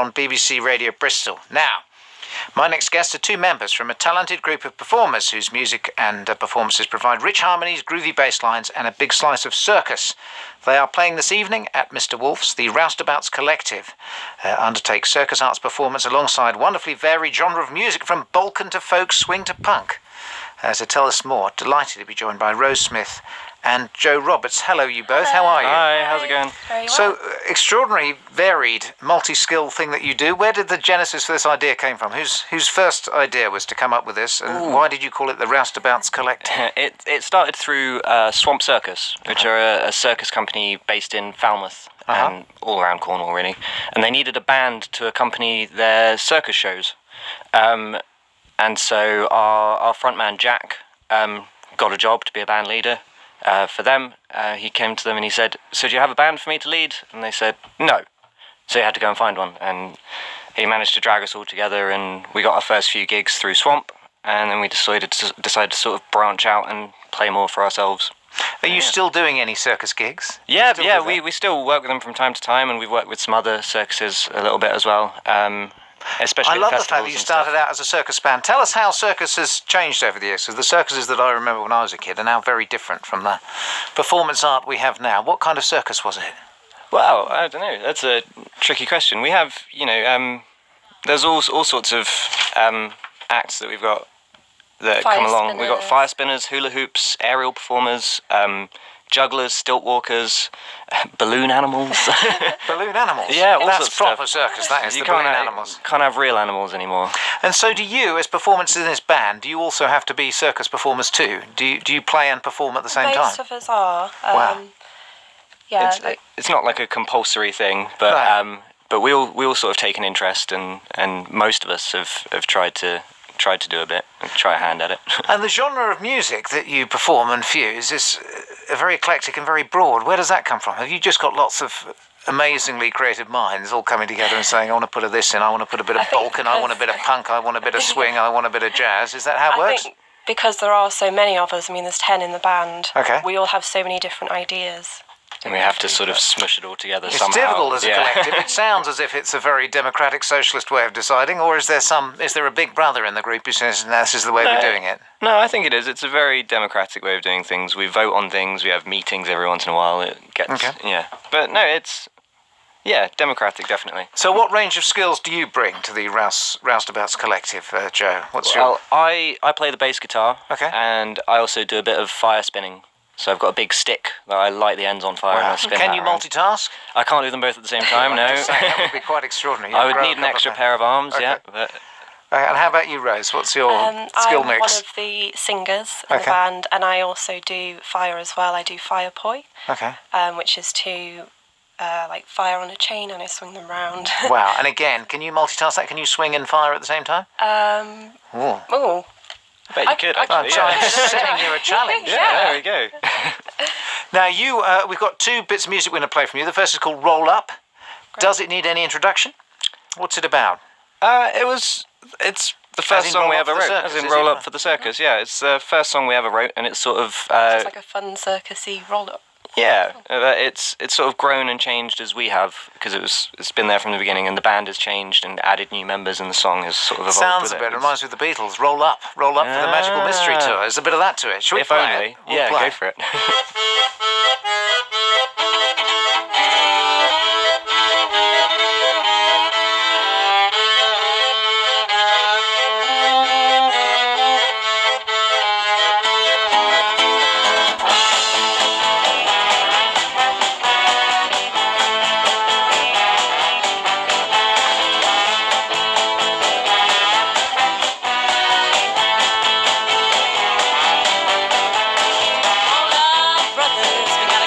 on BBC Radio Bristol. Now, my next guests are two members from a talented group of performers whose music and performances provide rich harmonies, groovy bass lines and a big slice of circus. They are playing this evening at Mr. Wolf's. The Roustabouts Collective undertake circus arts performance alongside wonderfully varied genre of music from Balkan to folk, swing to punk. To tell us more, delighted to be joined by Rose Smith and Joe Roberts. Hello, you both. How are you? Hi, how's it going? Very well. So, extraordinary, varied, multi-skill thing that you do. Where did the genesis for this idea came from? Whose first idea was to come up with this, and why did you call it the Roustabouts Collective? It started through Swamp Circus, which are a circus company based in Falmouth and all around Cornwall, really. And they needed a band to accompany their circus shows. And so our frontman, Jack, got a job to be a band leader for them. He came to them and he said, "So do you have a band for me to lead?" And they said, "No." So he had to go and find one. And he managed to drag us all together, and we got our first few gigs through Swamp, and then we decided to sort of branch out and play more for ourselves. Are you still doing any circus gigs? Yeah, we still work with them from time to time, and we've worked with some other circuses a little bit as well. Especially I love the festivals fact that you and started stuff. out as a circus band. Tell us how circus has changed over the years. Because the circuses that I remember when I was a kid are now very different from the performance art we have now. What kind of circus was it? Well, I don't know. That's a tricky question. We have, there's all sorts of acts that we've got that Fire come along. spinners. We've got fire spinners, hula hoops, aerial performers, jugglers, stilt walkers, balloon animals. Balloon animals? Yeah, all That's sorts of proper stuff. circus, that is, You the balloon can't animals. can't have real animals anymore. And so do you, as performers in this band, do you also have to be circus performers too? Do you play and perform at the same Most time? of us are. Wow. Yeah. It's not like a compulsory thing, but Right. but we all sort of take an interest, and most of us have tried to do a bit and try a hand at it. And the genre of music that you perform and fuse is very eclectic and very broad. Where does that come from? Have you just got lots of amazingly creative minds all coming together and saying, I want to put this in, I want to put a bit of Balkan, I want a bit of punk, I want a bit of swing, I want a bit of jazz? Is that how it I works? think because there are so many of us, there's 10 in the band, Okay. we all have so many different ideas. And we have to sort of smush it all together It's somehow. difficult as a collective. It sounds as if it's a very democratic socialist way of deciding, or is there a big brother in the group who says, no, this is the way we're doing it? No, I think it is. It's a very democratic way of doing things. We vote on things. We have meetings every once in a while. It gets But no, it's democratic, definitely. So what range of skills do you bring to the Roustabouts Collective, Joe? What's your... Well, I play the bass guitar. Okay. And I also do a bit of fire spinning. So I've got a big stick that I light the ends on fire and I spin Can that you around. multitask? I can't do them both at the same time, no. Just saying, that would be quite extraordinary. I would need an extra pair of arms, Okay. yeah. But And how about you, Rose? What's your skill I'm mix? one of the singers in Okay. the band, and I also do fire as well. I do fire poi, Okay. which is to like fire on a chain and I swing them round. Wow. And again, can you multitask that? Can you swing and fire at the same time? Ooh. Oh, I bet you could, I actually. I'm setting you a challenge. Yeah, there we go. Now, we've got two bits of music we're going to play from you. The first is called Roll Up. Great. Does it need any introduction? What's it about? It's the first in song Roll we Up ever for the wrote. Circus, As in is Roll it? Up for the Circus, yeah. It's the first song we ever wrote, and it's sort of... just like a fun circusy roll-up. it's sort of grown and changed as we have, because it's been there from the beginning, and the band has changed and added new members, and the song has sort of evolved Sounds with a it. bit. It reminds me of the Beatles. Roll Up for the Magical Mystery Tour. There's a bit of that to it. Should we If play only. it? We'll Yeah, play go it. for it. Brothers, we got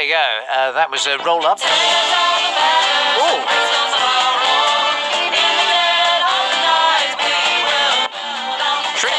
There you go. That was a roll up. Trick me.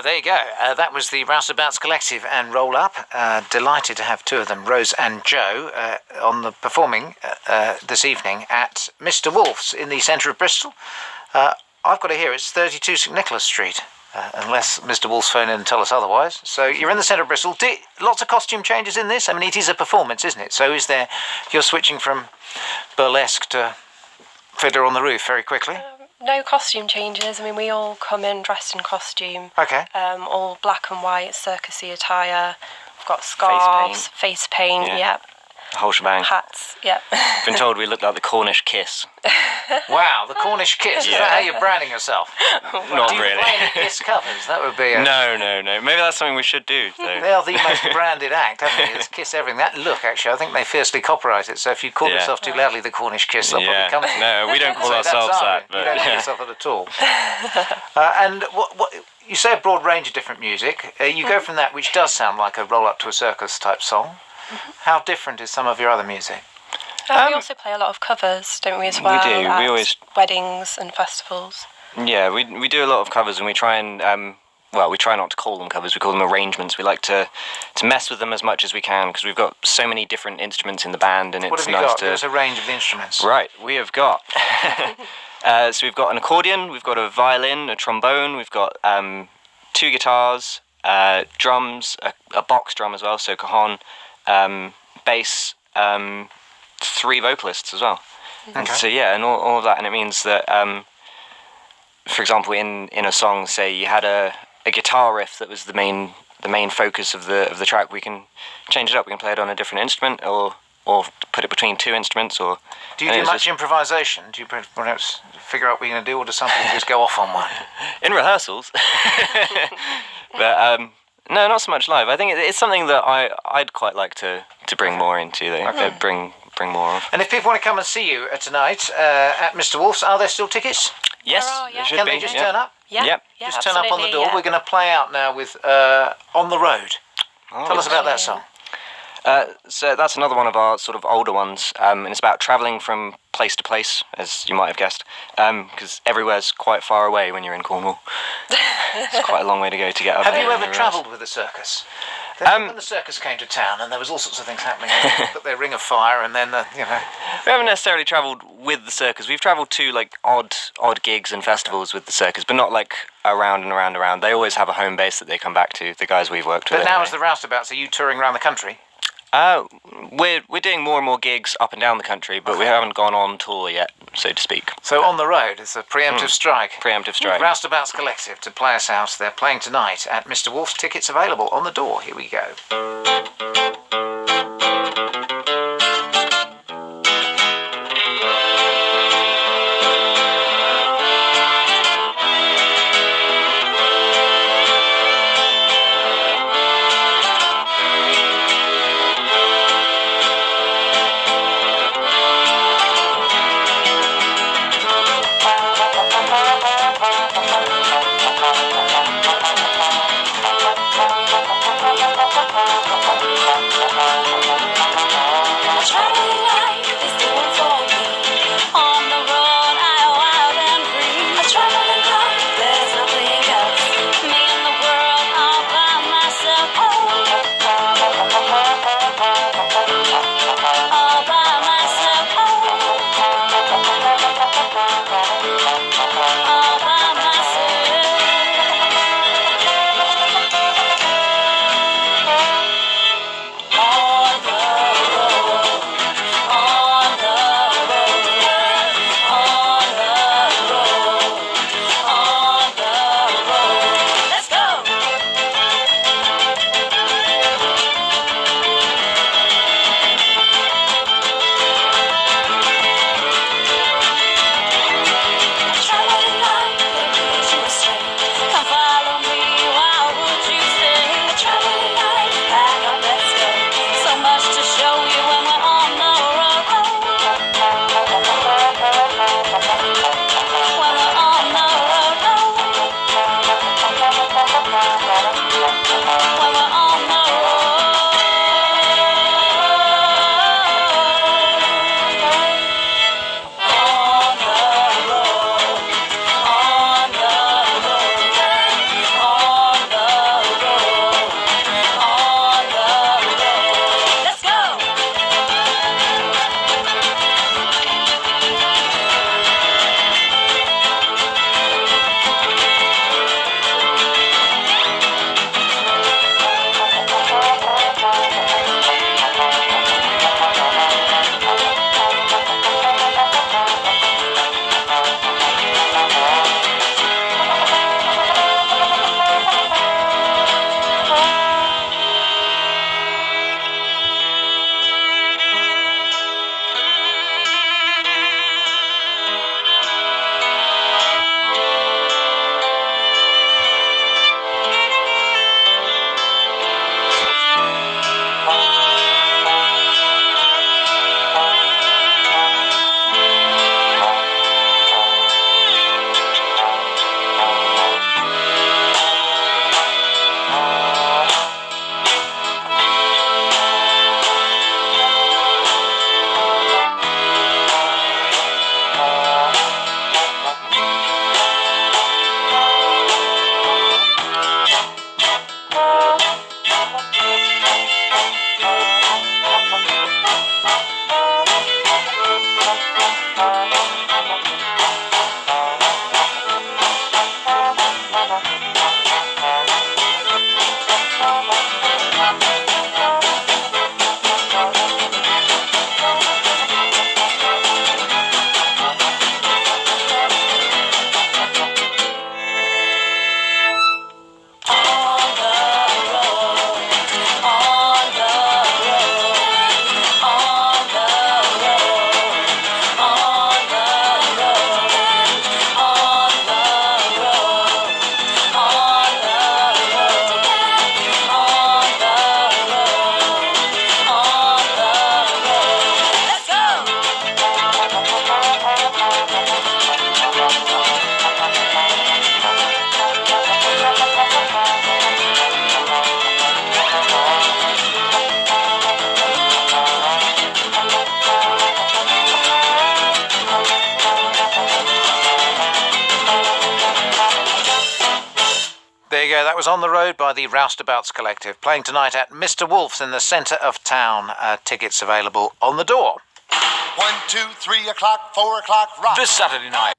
There you go. That was the Roustabouts Collective and Roll Up. Delighted to have two of them, Rose and Joe, on the performing this evening at Mr. Wolf's in the centre of Bristol. I've got to hear it's 32 St Nicholas Street, unless Mr. Wolf's phone in and tell us otherwise. So you're in the centre of Bristol. Lots of costume changes in this. I mean, it is a performance, isn't it? So you're switching from burlesque to Fiddler on the Roof very quickly? No costume changes. I mean, we all come in dressed in costume. Okay. All black and white, circusy attire. We've got scarves, face paint, yep. The whole shebang. Hats, yep. Been told we look like the Cornish Kiss. Wow, the Cornish Kiss. Is that how you're branding yourself? Not do you really. play any Kiss covers? That would be No. Maybe that's something we should do. Though. They are the most branded act, haven't they? It's Kiss everything. That look, actually, I think they fiercely copyright it. So if you call yourself too loudly the Cornish Kiss, they'll probably come to you. No, we don't call ourselves that. But, you don't call yourself that at all. And what you say a broad range of different music. You go from that, which does sound like a roll up to a circus type song. How different is some of your other music? We also play a lot of covers, don't we, as well? We do. At we always weddings and festivals. Yeah, we do a lot of covers, and we try and we try not to call them covers. We call them arrangements. We like to mess with them as much as we can because we've got so many different instruments in the band, and what it's have you nice got? to. There's a range of the instruments. Right, we have got. So we've got an accordion, we've got a violin, a trombone, we've got 2 guitars, drums, a box drum as well, so cajon. Bass, 3 vocalists as well. Okay. So and all of that, and it means that, for example, in a song, say you had a guitar riff that was the main focus of the track, we can change it up. We can play it on a different instrument, or put it between 2 instruments. Or do you do much improvisation? Do you perhaps figure out what you're going to do, or does something just go off on one? In rehearsals, but. No, not so much live. I think it's something that I'd quite like to bring more into. Bring more of. And if people want to come and see you tonight at Mr. Wolf's, are there still tickets? Yes, There are, yeah. should Can be. they just turn up? Yeah, Yep. yeah, Just turn up on the door. absolutely, We're going to play out now with On the Road. Tell us about that song. So that's another one of our sort of older ones, and it's about travelling from place to place, as you might have guessed, because everywhere's quite far away when you're in Cornwall. It's quite a long way to go to get up there. Have you ever and travelled with a circus? When the circus came to town, and there was all sorts of things happening, they put their ring of fire, and then We haven't necessarily travelled with the circus. We've travelled to like odd gigs and festivals with the circus, but not like around and around. They always have a home base that they come back to. The guys we've worked with. But now, anyway. as the Roustabouts, are you touring around the country? We're doing more and more gigs up and down the country, but we haven't gone on tour yet, so to speak. So On the Road is a preemptive strike. Preemptive strike. Roustabouts Collective to play us out. They're playing tonight at Mr. Wolf's. Tickets available on the door. Here we go. go. That was On the Road by the Roustabouts Collective, playing tonight at Mr. Wolf's in the centre of town. Tickets available on the door. 1, 2, 3 o'clock, 4 o'clock, rock. This Saturday night.